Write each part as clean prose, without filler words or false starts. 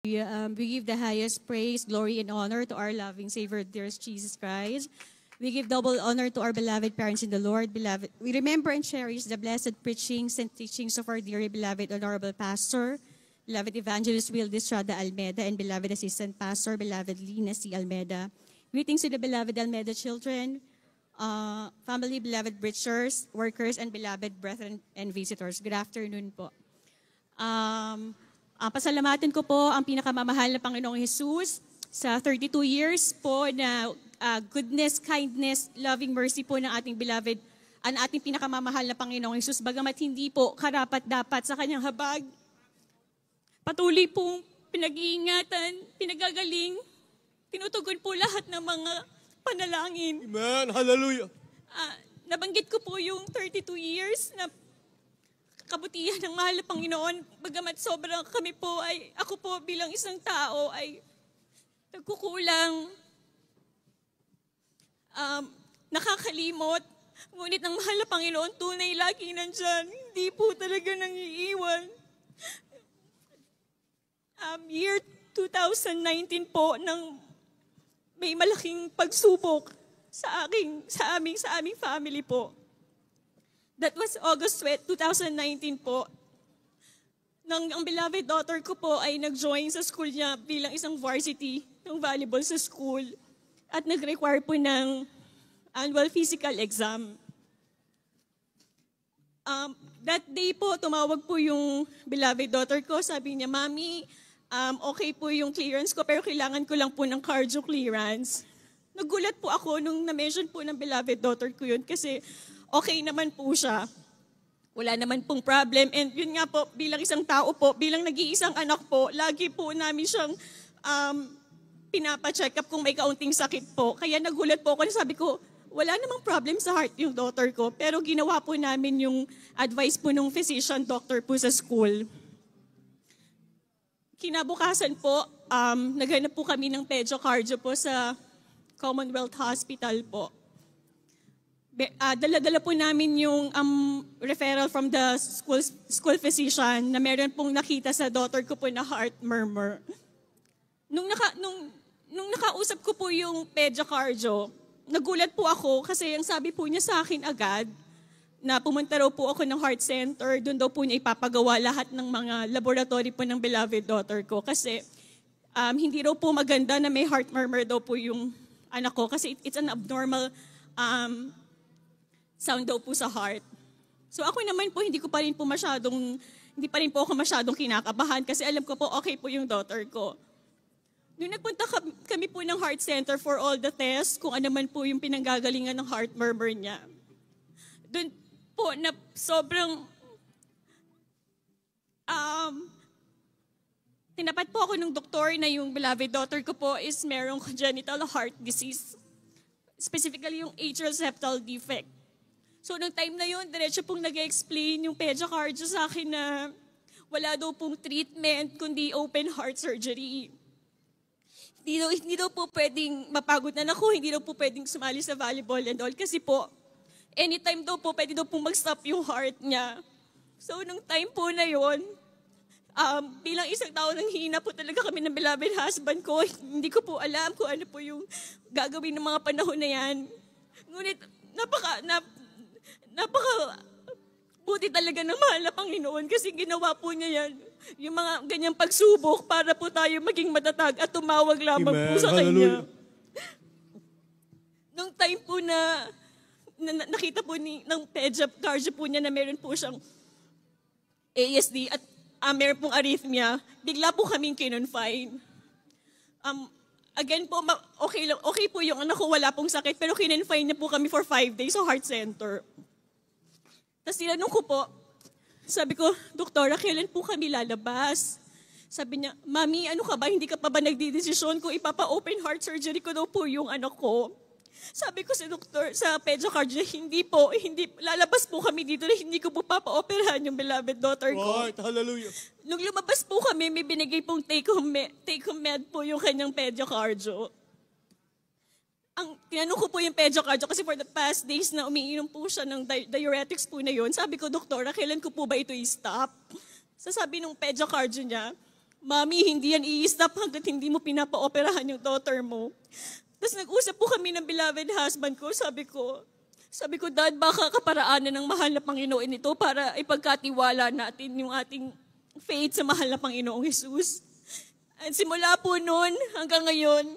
We give the highest praise, glory, and honor to our loving Savior, dearest Jesus Christ. We give double honor to our beloved parents in the Lord. Beloved, we remember and cherish the blessed preachings and teachings of our dearly beloved Honorable Pastor, beloved Evangelist Will Estrada Almeda, and beloved Assistant Pastor, beloved Lina C. Almeda. Greetings to the beloved Almeda children, family, beloved preachers, workers, and beloved brethren and visitors. Good afternoon po. Pasalamatin ko po ang pinakamamahal na Panginoong Jesus sa 32 years po na goodness, kindness, loving mercy po ng ating beloved, ang ating pinakamamahal na Panginoong Jesus, bagamat hindi po karapat-dapat sa kanyang habag. Patuloy pong pinag-iingatan, pinagagaling, tinutugon po lahat ng mga panalangin. Amen. Hallelujah. Nabanggit ko po yung 32 years na kabutihan ng mahal na Panginoon, bagamat sobrang kami po ay, ako po bilang isang tao ay nagkukulang, nakakalimot, ngunit ang mahal na Panginoon tunay lagi nandyan, hindi po talaga nangiiwan. Year 2019 po, nang may malaking pagsubok sa aming family po. That was August 2019 po. Nang ang beloved daughter ko po ay nag-join sa school niya bilang isang varsity ng volleyball sa school at nag-require po ng annual physical exam. That day po, tumawag po yung beloved daughter ko. Sabi niya, Mami, okay po yung clearance ko pero kailangan ko lang po ng cardio clearance. Nagulat po ako nung na-mention po ng beloved daughter ko yun kasi okay naman po siya. Wala naman pong problem. And yun nga po, bilang isang tao po, bilang nag-iisang anak po, lagi po namin siyang pinapacheck up kung may kaunting sakit po. Kaya nagulat po ako na sabi ko, wala namang problem sa heart yung daughter ko. Pero ginawa po namin yung advice po ng physician doctor po sa school. Kinabukasan po, naghanap po kami ng pediocardio po sa Commonwealth Hospital po. Dala-dala po namin yung referral from the school physician na meron pong nakita sa daughter ko po na heart murmur. Nung nakausap ko po yung pediocardio, nagulat po ako kasi ang sabi po niya sa akin agad na pumunta raw po ako ng heart center, doon daw po niya ipapagawa lahat ng mga laboratory po ng beloved daughter ko kasi hindi raw po maganda na may heart murmur daw po yung anak ko kasi it's an abnormal sound daw po sa heart. So ako naman po, hindi pa rin po ako masyadong kinakabahan kasi alam ko po okay po yung daughter ko. Nung nagpunta kami po ng heart center for all the tests, kung ano man po yung pinanggagalingan ng heart murmur niya. Doon po na sobrang tinapat po ako ng doktor na yung beloved daughter ko po is merong congenital heart disease. Specifically yung atrial septal defect. So, nung time na yun, diretso pong nag-explain yung pediocardio sa akin na wala daw pong treatment, kundi open heart surgery. Hindi daw po pwedeng mapagod na ako, hindi daw po pwedeng sumali sa volleyball and all. Kasi po, anytime daw po, pwede daw po mag-stop yung heart niya. So, nung time po na yun, bilang isang tao nang hina po talaga kami ng beloved husband ko, hindi ko po alam kung ano po yung gagawin ng mga panahon na yan. Ngunit, buti talaga ng mahal na Panginoon kasi ginawa po niya yan, yung mga ganyang pagsubok para po tayo maging matatag at tumawag lamang po sa Kanya. Nung time po na nakita po ng pediocardio po niya na meron po siyang ASD at meron pong arrhythmia, bigla po kaming kinonfine. Again po, okay po yung anak ko, wala pong sakit, pero kinonfine niya po kami for 5 days sa heart center. Tapos tinanong ko po, sabi ko, Doktora, kailan po kami lalabas? Sabi niya, Mami, ano ka ba? Hindi ka pa ba nagdidesisyon kung ipapa-open heart surgery ko daw po yung anak ko? Sabi ko sa pediocardio, hindi po, lalabas po kami dito na hindi ko po papa-operahan yung beloved daughter ko. Right, hallelujah. Nung lumabas po kami, may binigay pong take-home med po yung kanyang pediocardio. Tinanong ko po yung pediocardio kasi for the past days na umiinom po siya ng diuretics po na yun. Sabi ko, Doktora, kailan ko po ba ito i-stop? Sabi nung pediocardio niya, Mami, hindi yan i-stop hanggat hindi mo pinapa-operahan yung daughter mo. Tapos nag-usap po kami ng beloved husband ko. Sabi ko, Dad, baka kaparaanan ng mahal na Panginoon ito para ipagkatiwala natin yung ating faith sa mahal na Panginoong Jesus. At simula po noon hanggang ngayon,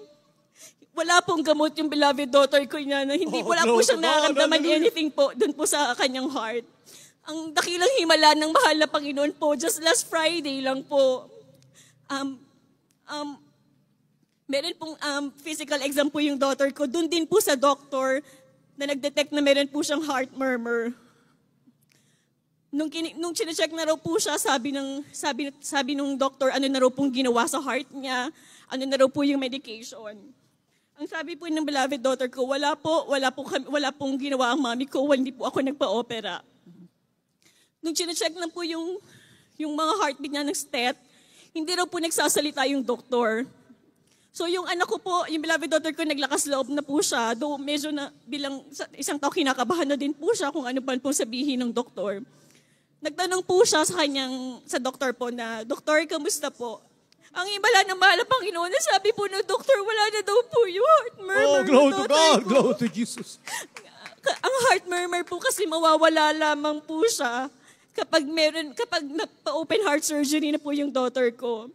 wala pong gamot yung beloved daughter ko niya na wala po siyang nararamdaman anything po dun po sa kanyang heart. Ang dakilang himala ng mahal na Panginoon po, just last Friday lang po, meron pong physical exam po yung daughter ko. Dun din po sa doctor na nag-detect na meron po siyang heart murmur. Nung chinecheck na raw po siya, sabi nung doctor, ano na raw pong ginawa sa heart niya, ano na raw po yung medication. Ang sabi po ng beloved daughter ko, wala pong ginawa ang mami ko, hindi po ako nagpa-opera. Nung chinecheck na po yung mga heartbeat niya ng stat, hindi raw po nagsasalita yung doktor. So yung anak ko po, yung beloved daughter ko, naglakas loob na po siya, though medyo na bilang isang tao kinakabahan na din po siya kung ano pa po sabihin ng doktor. Nagtanong po siya sa doktor po na, Doktor, kamusta po? Ang himala ng mahal na Panginoon, sabi po ng doktor, wala na daw po yung heart murmur. Oh, glory to God, glory to Jesus. Ang heart murmur po kasi mawawala lamang po siya kapag nagpa-open heart surgery na po yung daughter ko.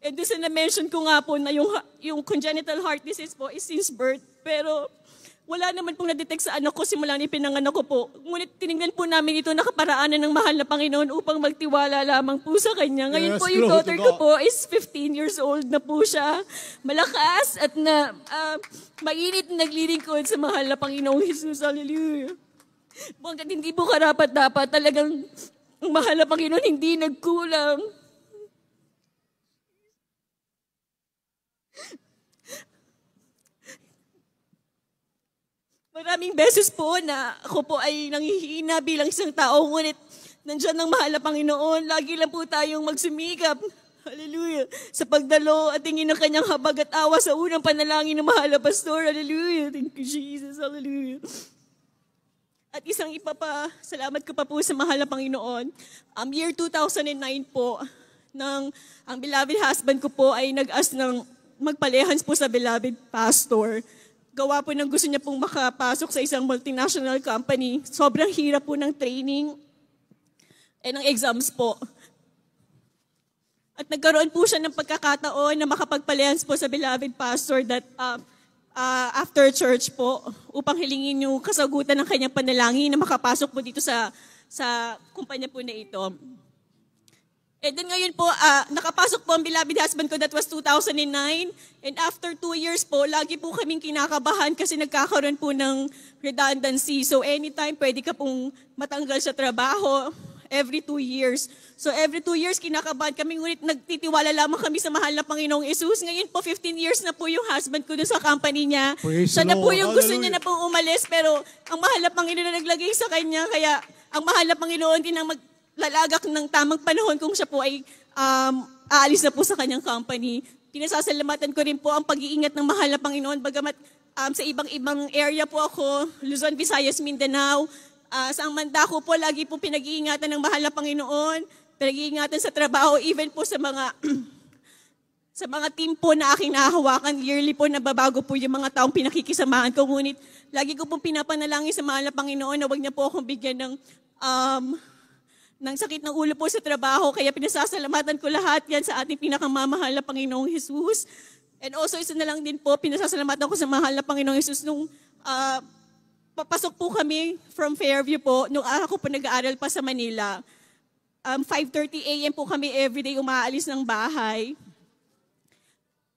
And this na-mention ko nga po na yung congenital heart disease po is since birth. Pero wala naman pong na-detect sa anak ko simula ni pinanganak ko po. Ngunit tinignan po namin ito na kaparaanan ng mahal na Panginoon upang magtiwala lamang po sa Kanya. Ngayon po yung daughter ko po is 15 years old na po siya. Malakas at mainit na naglilingkod sa mahal na Panginoong Jesus. Hallelujah. Hanggat hindi po karapat-dapat, talagang ang mahal na Panginoon hindi nagkulang. Maraming beses po na ako po ay nanghihina bilang isang tao, ngunit nandiyan ang mahal na Panginoon. Lagi lang po tayong magsumikap. Hallelujah. Sa pagdalo at tingin ng kanyang habag at awa sa unang panalangin ng mahal na pastor. Hallelujah. Thank you, Jesus. Hallelujah. At isang salamat ko pa po sa mahal na Panginoon. Year 2009 po, ang beloved husband ko po ay nag-ask ng magpalehans po sa beloved pastor. Gawa po ng gusto niya pong makapasok sa isang multinational company. Sobrang hirap po ng training ng exams po. At nagkaroon po siya ng pagkakataon na makapagpalehans po sa beloved pastor that after church po upang hilingin yung kasagutan ng kanyang panalangin na makapasok po dito sa kumpanya po na ito. And then ngayon po, nakapasok po ang beloved husband ko, that was 2009. And after 2 years po, lagi po kaming kinakabahan kasi nagkakaroon po ng redundancy. So anytime pwede ka pong matanggal sa trabaho, every 2 years. So every 2 years kinakabahan kami, ngunit nagtitiwala lamang kami sa mahal na Panginoong Jesus. Ngayon po, 15 years na po yung husband ko dun sa company niya. Siya na po yung gusto niya na pong umalis, pero ang mahal na Panginoon na naglagay sa kanya, kaya ang mahal na Panginoon din ang lalagak ng tamang panahon kung siya po ay aalis na po sa kanyang company. Pinasasalamatan ko rin po ang pag-iingat ng mahal na Panginoon. Bagamat sa ibang area po ako, Luzon, Visayas, Mindanao, sa Mandako po, lagi po pinag-iingatan ng mahal na Panginoon. Pinag-iingatan sa trabaho, even po sa mga sa mga team po na aking nahahawakan. Yearly po nababago po yung mga taong pinakikisamahan ko. Ngunit lagi ko po pinapanalangin sa mahal na Panginoon na huwag niya po akong bigyan ng sakit ng ulo po sa trabaho. Kaya pinasasalamatan ko lahat yan sa ating pinakamamahal na Panginoong Jesus. And also, isa na lang din po, pinasasalamatan ko sa mahal na Panginoong Jesus nung papasok po kami from Fairview po, nung ako po nag-aaral pa sa Manila. 5:30 a.m. po kami everyday umaalis ng bahay.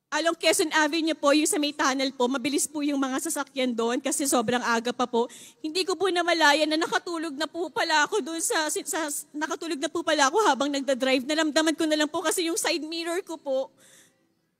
Along Quezon Avenue po, yung sa may tunnel po, mabilis po yung mga sasakyan doon kasi sobrang aga pa po. Hindi ko po namalayan na nakatulog na po pala ako doon nakatulog na po pala ako habang nagda-drive. Naramdaman ko na lang po kasi yung side mirror ko po,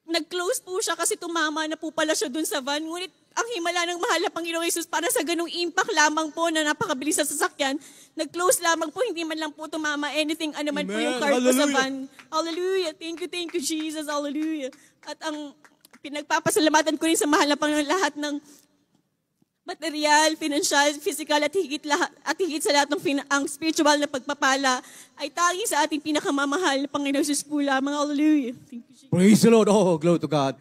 nag-close po siya kasi tumama na po pala siya doon sa van. Ngunit ang himala ng mahal na Panginoong Jesus para sa ganung impact lamang po na napakabilis sa sasakyan, nag-close lamang po, hindi man lang po tumama anything, ano man po yung car ko sa van. Hallelujah. Thank you, Jesus. Hallelujah. At ang pinagpapasalamatan ko rin sa mahal na Panginoon, lahat ng material, financial, physical at higit sa lahat ng ang spiritual na pagpapala ay tanging sa ating pinakamamahal na Panginoon Jesus po lamang. Hallelujah. Thank you, Jesus. Praise the Lord. Oh, glory to God.